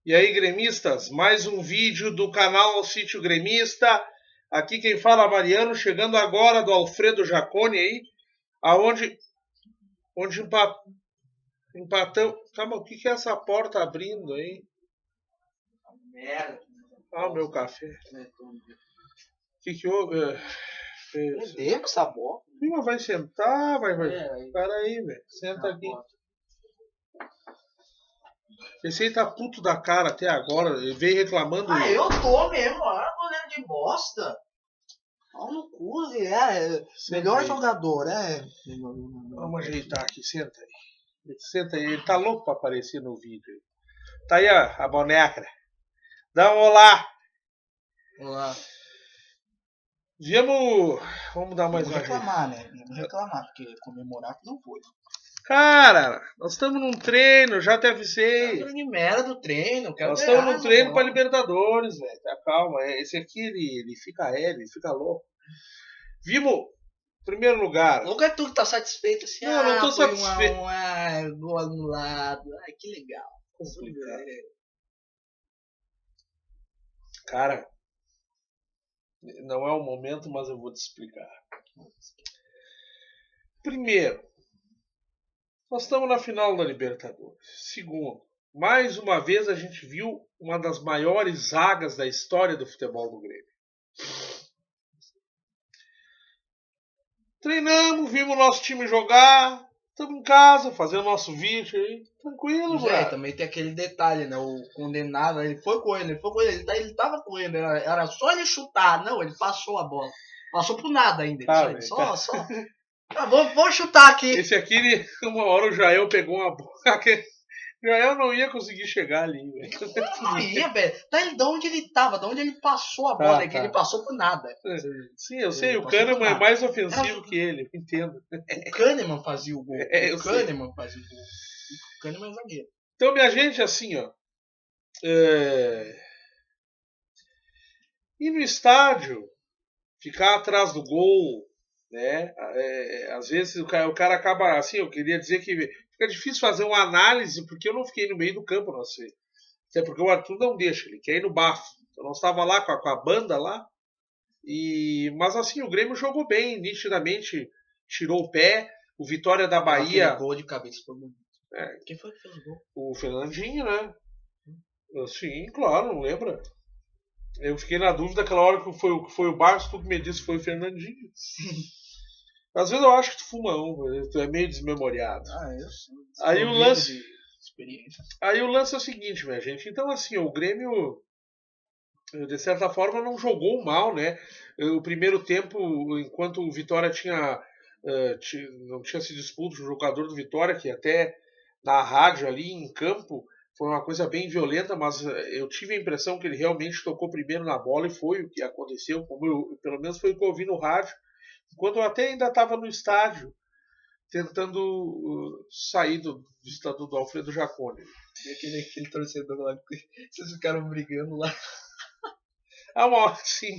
E aí, gremistas, mais um vídeo do canal Sítio Gremista. Aqui quem fala é Mariano, chegando agora do Alfredo Jaconi aí, aonde empatamos. Calma, o que é essa porta abrindo aí? Merda. Ah, o meu café. O que houve? Perdeu essa bola. Não, vai sentar, vai. Aí. Para aí, velho. Senta aqui. Esse aí tá puto da cara até agora. Ele veio reclamando. Ah, eu tô mesmo. Ah, goleiro de bosta. Pau no cu, melhor jogador, Vamos ajeitar aqui, senta aí. Senta aí, ele tá louco pra aparecer no vídeo. Tá aí a boneca. Dá um olá. Olá. Vamos dar mais uma reclamar, né? Vamos reclamar, porque comemorar que não foi. Cara, nós estamos num treino, já te avisei. De merda do treino, nós estamos num treino pra Libertadores, velho. Tá, calma. Esse aqui, ele fica ele fica louco. Vimos, primeiro lugar. Nunca é tu que tá satisfeito assim. Não, não tô satisfeito. Gol anulado. Ai, que legal. Cara, não é o momento, mas eu vou te explicar. Primeiro, nós estamos na final da Libertadores. Segundo, mais uma vez a gente viu uma das maiores zagas da história do futebol do Grêmio. Treinamos, vimos o nosso time jogar, estamos em casa, fazendo nosso vídeo aí, tranquilo, velho. Também tem aquele detalhe, né? O condenado, ele foi correndo, ele tava correndo, era só ele chutar, não, ele passou a bola. Passou por nada ainda, só. Ah, vou chutar aqui. Esse aqui, uma hora o Jael pegou uma bola. O Jael não ia conseguir chegar ali, velho. Não ia, velho. De onde ele tava, de onde ele passou a bola, que ele passou por nada. Sim, eu sei, o Kahneman é mais ofensivo que ele, eu entendo. O Kahneman fazia o gol. O Kahneman fazia o gol. O Kahneman é zagueiro. Então, minha gente, assim, ó. Ir no estádio, ficar atrás do gol, né? Às vezes o cara acaba assim. Eu queria dizer que fica difícil fazer uma análise porque eu não fiquei no meio do campo, não sei. Até porque o Arthur não deixa, ele quer ir no bafo. Então nós estava lá com a banda lá. Mas assim, o Grêmio jogou bem, nitidamente tirou o pé. O Vitória da Bahia. Gol de cabeça foi bonito. Quem foi que fez o gol? O Fernandinho, né? Sim, claro, não lembra? Eu fiquei na dúvida aquela hora que foi o Barros, tu que me disse que foi o Fernandinho. Às vezes eu acho que tu fuma tu é meio desmemoriado. Eu sei. Aí o lance é o seguinte, minha gente. Então, assim, o Grêmio, de certa forma, não jogou mal, né? O primeiro tempo, enquanto o Vitória não tinha sido expulso, o jogador do Vitória, que até na rádio ali em campo foi uma coisa bem violenta, mas eu tive a impressão que ele realmente tocou primeiro na bola e foi o que aconteceu, pelo menos foi o que eu ouvi no rádio, enquanto eu até ainda estava no estádio, tentando sair do estado do Alfredo Jaconi. E aquele torcedor lá, vocês ficaram brigando lá. Sim.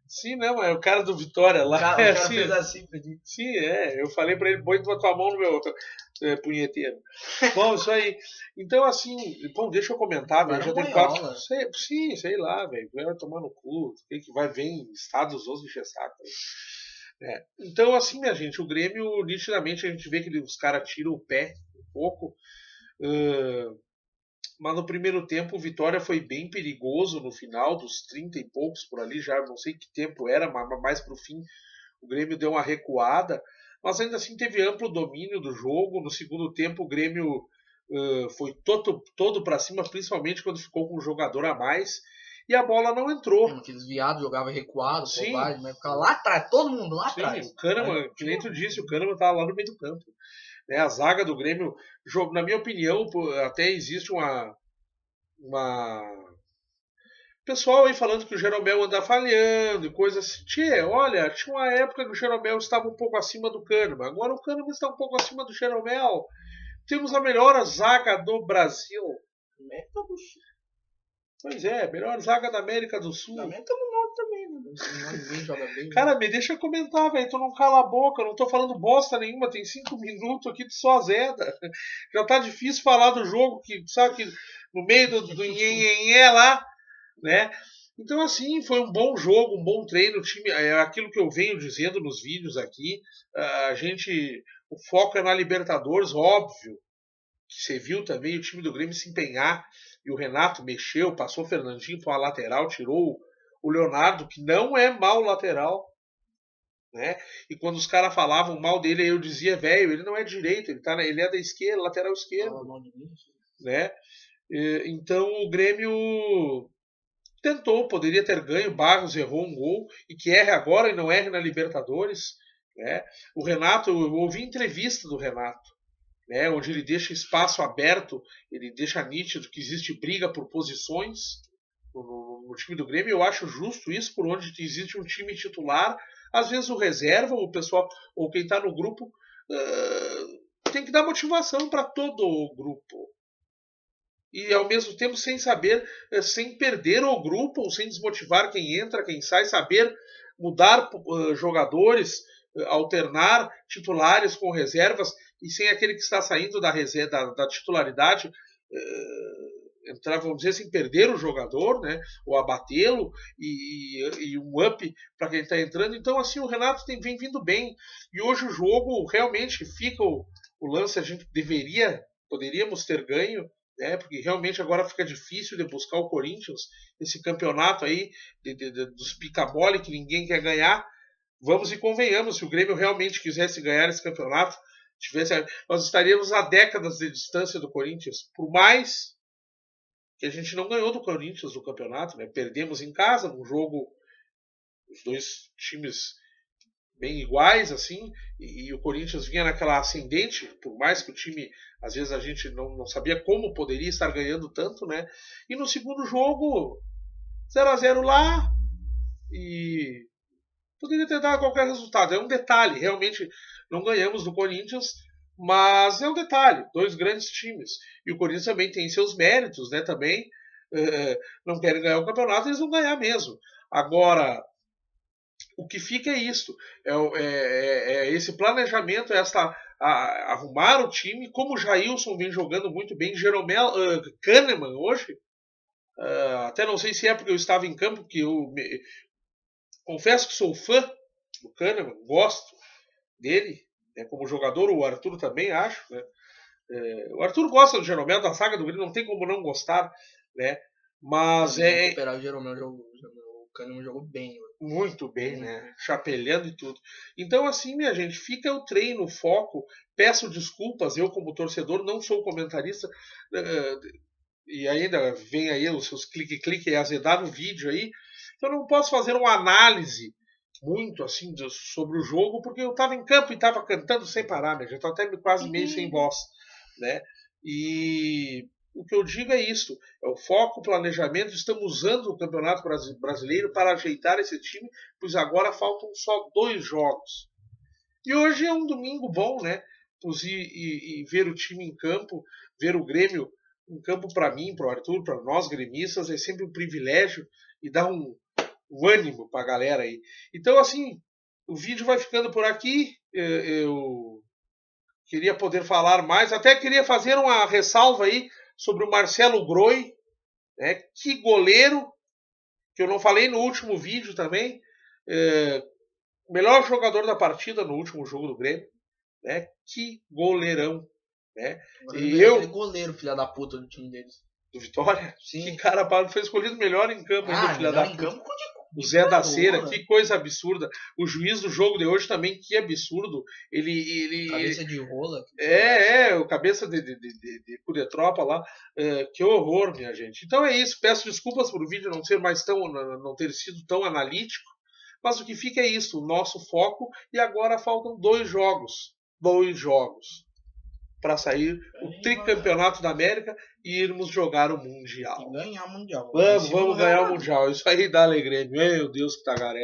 Sim, não, é o cara do Vitória lá. O cara fez assim, pedi. Sim, eu falei pra ele, põe tua mão no meu punheteiro. Bom, isso aí. Então, assim, deixa eu comentar, velho. Já tem 4. Sim, sei lá, velho. Vai tomar no cu. Quem que vai ver em estados outros encher saco. Então, assim, minha gente, o Grêmio, nitidamente, a gente vê que os caras tiram o pé um pouco. Mas no primeiro tempo o Vitória foi bem perigoso no final, dos 30 e poucos por ali, já não sei que tempo era, mas mais pro fim o Grêmio deu uma recuada, mas ainda assim teve amplo domínio do jogo. No segundo tempo o Grêmio foi todo para cima, principalmente quando ficou com um jogador a mais, e a bola não entrou. Aqueles viados jogavam recuado, sim, covarde, mas ficava lá atrás, todo mundo lá atrás. Sim, o Kahneman, que nem tu disse, o Kahneman estava lá no meio do campo. A zaga do Grêmio, na minha opinião, até existe uma pessoal aí falando que o Jeromel anda falhando e coisas assim. Olha, tinha uma época que o Jeromel estava um pouco acima do Kahneman, agora o Kahneman está um pouco acima do Jeromel. Temos a melhor zaga do Brasil. Pois é, melhor zaga da América do Sul. Também estamos nós também, né? Ninguém joga bem. Cara, me deixa comentar, velho. Tu não cala a boca, eu não tô falando bosta nenhuma. Tem 5 minutos aqui, tu só azeda. Já tá difícil falar do jogo, que sabe que no meio do nhenhenhé lá, né? Então, assim, foi um bom jogo, um bom treino. O time, é aquilo que eu venho dizendo nos vídeos aqui. O foco é na Libertadores, óbvio. Que você viu também o time do Grêmio se empenhar. E o Renato mexeu, passou o Fernandinho para a lateral, tirou o Leonardo, que não é mau lateral. Né? E quando os caras falavam mal dele, eu dizia, velho, ele não é direito, ele é da esquerda, lateral esquerdo. Né? Então o Grêmio tentou, poderia ter ganho, Barros errou um gol, e que erre agora e não erre na Libertadores. Né? O Renato, eu ouvi entrevista do Renato, né, onde ele deixa espaço aberto, ele deixa nítido que existe briga por posições no time do Grêmio. Eu acho justo isso, por onde existe um time titular, às vezes o reserva, o pessoal, ou quem está no grupo, tem que dar motivação para todo o grupo. E ao mesmo tempo sem perder o grupo, ou sem desmotivar quem entra, quem sai, saber mudar jogadores, alternar titulares com reservas, e sem aquele que está saindo da titularidade entrar, vamos dizer assim, perder o jogador, né, ou abatê-lo, e um up para quem está entrando. Então, assim, o Renato vem vindo bem. E hoje o jogo realmente fica o lance, a gente poderíamos ter ganho, né, porque realmente agora fica difícil de buscar o Corinthians, esse campeonato aí dos pica-mole que ninguém quer ganhar. Vamos e convenhamos, se o Grêmio realmente quisesse ganhar esse campeonato, nós estaríamos a décadas de distância do Corinthians, por mais que a gente não ganhou do Corinthians no campeonato, né? Perdemos em casa, num jogo, os dois times bem iguais, assim, e o Corinthians vinha naquela ascendente, por mais que o time, às vezes a gente não sabia como poderia estar ganhando tanto, né? E no segundo jogo, 0-0 lá, e poderia ter dado qualquer resultado. É um detalhe, realmente não ganhamos do Corinthians, mas é um detalhe. Dois grandes times. E o Corinthians também tem seus méritos, né? Também não querem ganhar o campeonato, eles vão ganhar mesmo. Agora, o que fica é isso. É esse planejamento, arrumar o time, como o Jailson vem jogando muito bem, Kahneman hoje. Até não sei se é porque eu estava em campo, que eu confesso que sou fã do Kahneman, gosto dele, né, como jogador. O Arthur também, acho. Né? O Arthur gosta do Jeromel, da saga do Grêmio, não tem como não gostar. Né? Mas o Jeromel, o Kahneman jogou bem. Muito bem, né? Chapelhando e tudo. Então, assim, minha gente, fica o treino, o foco. Peço desculpas, eu como torcedor não sou comentarista, e ainda vem aí os seus clique e azedar no vídeo aí. Então eu não posso fazer uma análise muito assim sobre o jogo, porque eu estava em campo e estava cantando sem parar, né? Já estou até quase meio sem voz, né? E o que eu digo é isso, é o foco, o planejamento. Estamos usando o Campeonato Brasileiro para ajeitar esse time, pois agora faltam só 2 jogos. E hoje é um domingo bom, né? E ver o time em campo, ver o Grêmio em campo, para mim, para o Arthur, para nós gremistas, é sempre um privilégio e dá um ânimo para a galera aí. Então, assim, o vídeo vai ficando por aqui. Eu queria poder falar mais, até queria fazer uma ressalva aí sobre o Marcelo Groi, né? Que goleiro, que eu não falei no último vídeo também, melhor jogador da partida no último jogo do Grêmio, né? Que goleirão, né? E aquele goleiro, filha da puta, do time deles. Do Vitória? Sim. Que cara, foi escolhido melhor em campo, filha da puta. Campo, o Zé da Cera, que coisa absurda. O juiz do jogo de hoje também, que absurdo. Cabeça de rola. O cabeça de Cudetropa lá. Que horror, minha gente. Então é isso. Peço desculpas por o vídeo não ter sido tão analítico. Mas o que fica é isso. O nosso foco. E agora faltam 2 jogos. 2 jogos. Para sair o tricampeonato da América e irmos jogar o Mundial. E ganhar o Mundial. Vamos ganhar o Mundial. Isso aí dá alegria. Meu Deus, que tagarela.